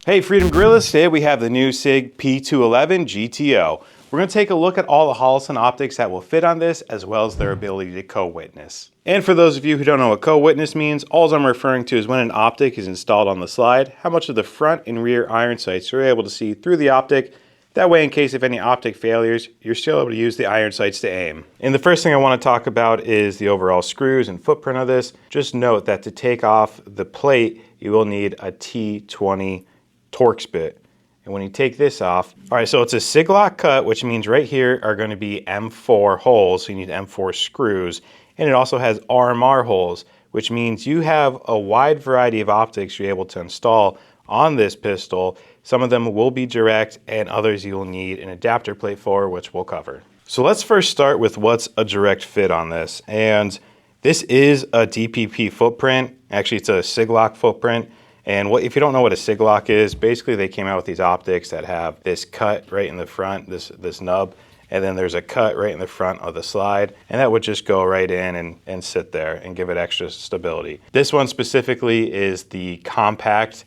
Hey Freedom Gorillas, today we have the new Sig P211 GTO. We're going to take a look at all the Holosun optics that will fit on this, as well as their ability to co-witness. And for those of you who don't know what co-witness means, all I'm referring to is when an optic is installed on the slide, how much of the front and rear iron sights you're able to see through the optic. That way, in case of any optic failures, you're still able to use the iron sights to aim. And the first thing I want to talk about is the overall screws and footprint of this. Just note that to take off the plate, you will need a T20 Torx bit. And when you take this off, all right, so it's a Sig lock cut, which means right here are going to be M4 holes, so you need M4 screws. And it also has RMR holes, which means you have a wide variety of optics you're able to install on this pistol. Some of them will be direct, and others you will need an adapter plate for, which we'll cover. So let's first start with what's a direct fit on this. And this is a DPP footprint. Actually, it's a Sig lock footprint. And if you don't know what a Sig lock is, basically they came out with these optics that have this cut right in the front, this nub, and then there's a cut right in the front of the slide, and that would just go right in and sit there and give it extra stability. This one specifically is the compact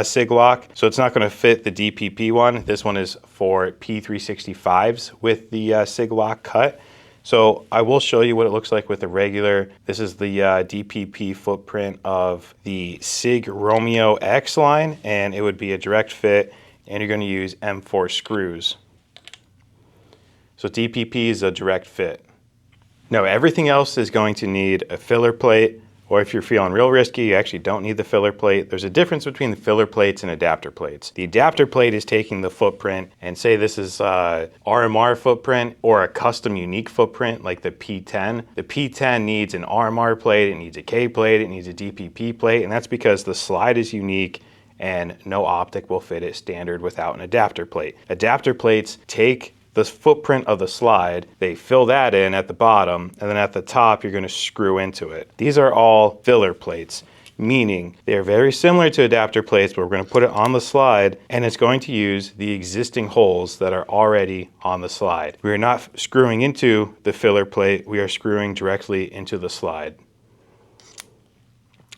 Sig lock, so it's not going to fit the DPP one. This one is for P365s with the Sig lock cut. So I will show you what it looks like with the regular. This is the DPP footprint of the Sig Romeo X line, and it would be a direct fit, and you're going to use M4 screws. So DPP is a direct fit. Now everything else is going to need a filler plate, or if you're feeling real risky, you actually don't need the filler plate. There's a difference between the filler plates and adapter plates. The adapter plate is taking the footprint, and say this is a RMR footprint or a custom unique footprint like the P10. The P10 needs an RMR plate, it needs a K plate, it needs a DPP plate, and that's because the slide is unique and no optic will fit it standard without an adapter plate. Adapter plates take the footprint of the slide, they fill that in at the bottom, and then at the top you're going to screw into it. These are all filler plates, meaning they're very similar to adapter plates, but we're going to put it on the slide, and it's going to use the existing holes that are already on the slide. We are not screwing into the filler plate, we are screwing directly into the slide.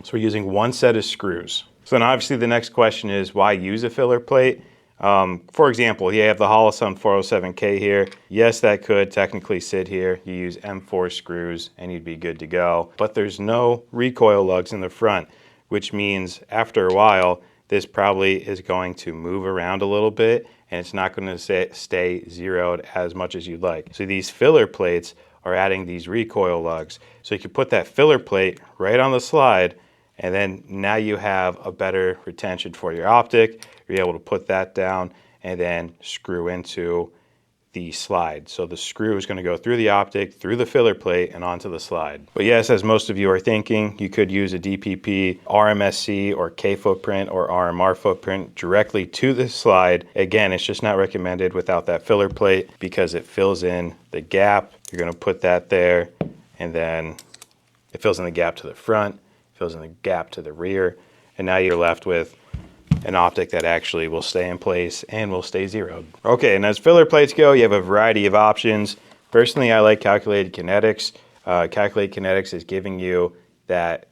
So we're using one set of screws. So then obviously the next question is, why use a filler plate? For example, you have the Holosun 407K here. Yes, that could technically sit here. You use M4 screws and you'd be good to go. But there's no recoil lugs in the front, which means after a while, this probably is going to move around a little bit and it's not going to stay zeroed as much as you'd like. So these filler plates are adding these recoil lugs. So you can put that filler plate right on the slide, and then now you have a better retention for your optic. You're able to put that down and then screw into the slide. So the screw is going to go through the optic, through the filler plate, and onto the slide. But yes, as most of you are thinking, you could use a DPP, RMSC, or K footprint, or RMR footprint directly to the slide. Again, it's just not recommended without that filler plate because it fills in the gap. You're going to put that there, and then it fills in the gap to the front, fills in the gap to the rear, and now you're left with an optic that actually will stay in place and will stay zeroed. Okay, and as filler plates go, you have a variety of options. Personally, I like calculated kinetics. Calculated kinetics is giving you that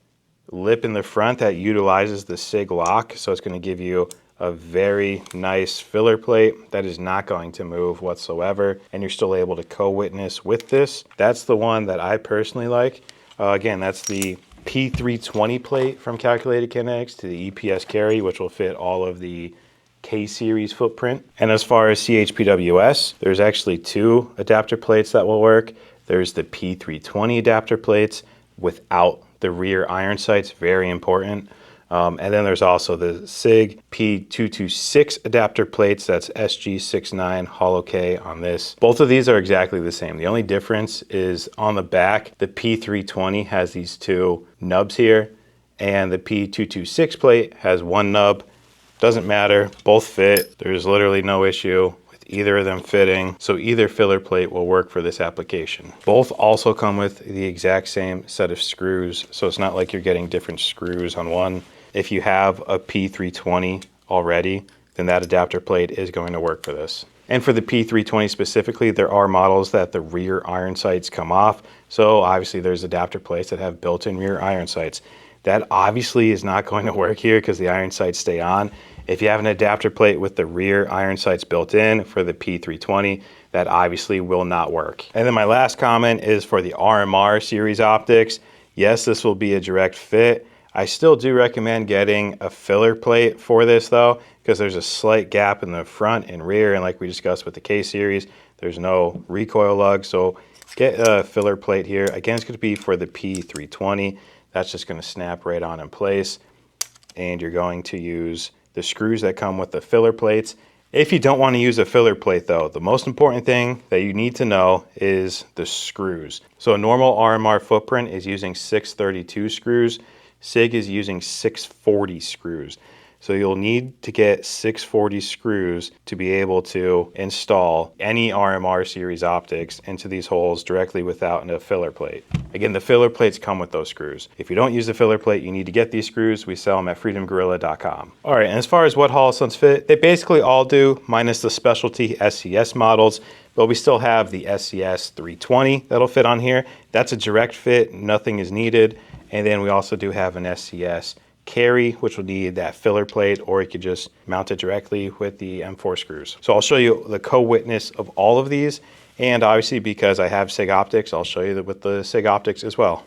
lip in the front that utilizes the Sig lock, so it's going to give you a very nice filler plate that is not going to move whatsoever, and you're still able to co-witness with this. That's the one that I personally like. Again, that's the P320 plate from Calculated Kinetics to the EPS carry, which will fit all of the K-series footprint. And as far as CHPWS, there's actually two adapter plates that will work. There's the P320 adapter plates without the rear iron sights, very important. And then there's also the Sig P226 adapter plates, that's SG69 Holo K on this. Both of these are exactly the same. The only difference is on the back, the P320 has these two nubs here, and the P226 plate has one nub. Doesn't matter, both fit. There's literally no issue with either of them fitting, so either filler plate will work for this application. Both also come with the exact same set of screws, so it's not like you're getting different screws on one. If you have a P320 already, then that adapter plate is going to work for this. And for the P320 specifically, there are models that the rear iron sights come off. So obviously there's adapter plates that have built-in rear iron sights. That obviously is not going to work here because the iron sights stay on. If you have an adapter plate with the rear iron sights built in for the P320, that obviously will not work. And then my last comment is for the RMR series optics. Yes, this will be a direct fit. I still do recommend getting a filler plate for this though, because there's a slight gap in the front and rear, and like we discussed with the K series, there's no recoil lug, so get a filler plate here. Again, it's going to be for the P320. That's just going to snap right on in place, and you're going to use the screws that come with the filler plates. If you don't want to use a filler plate though, the most important thing that you need to know is the screws. So a normal RMR footprint is using 632 screws. Sig is using 640 screws. So you'll need to get 640 screws to be able to install any RMR series optics into these holes directly without a filler plate. Again, the filler plates come with those screws. If you don't use the filler plate, you need to get these screws. We sell them at freedomgorilla.com. All right, and as far as what Holosuns fit, they basically all do, minus the specialty SCS models, but we still have the SCS 320 that'll fit on here. That's a direct fit, nothing is needed. And then we also do have an SCS carry, which will need that filler plate, or you could just mount it directly with the M4 screws. So I'll show you the co-witness of all of these, and obviously because I have Sig optics, I'll show you that with the Sig optics as well.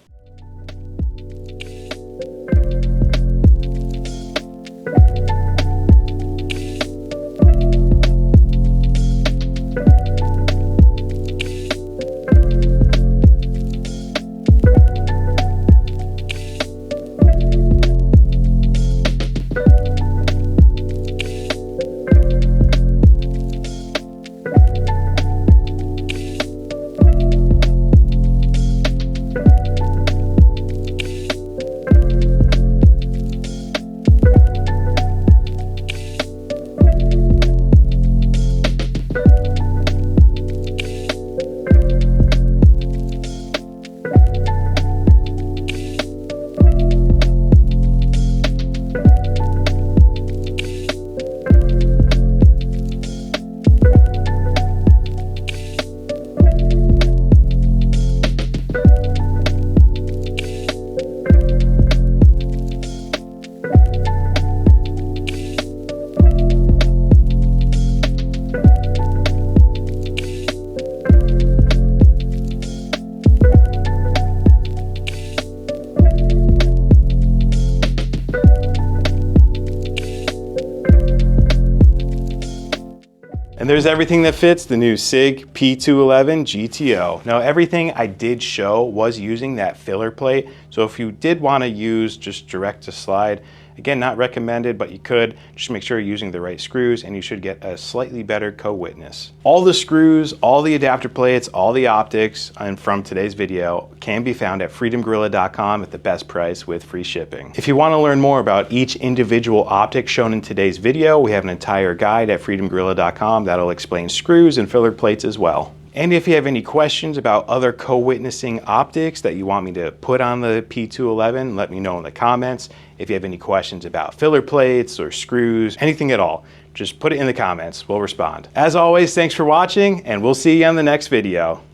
And there's everything that fits the new Sig P211 GTO. Now everything I did show was using that filler plate, so if you did want to use just direct to slide, again, not recommended, but you could. Just make sure you're using the right screws and you should get a slightly better co-witness. All the screws, all the adapter plates, all the optics, and from today's video can be found at freedomgorilla.com at the best price with free shipping. If you want to learn more about each individual optic shown in today's video, we have an entire guide at freedomgorilla.com that'll explain screws and filler plates as well. And if you have any questions about other co-witnessing optics that you want me to put on the P211, let me know in the comments. If you have any questions about filler plates or screws, anything at all, just put it in the comments. We'll respond. As always, thanks for watching, and we'll see you on the next video.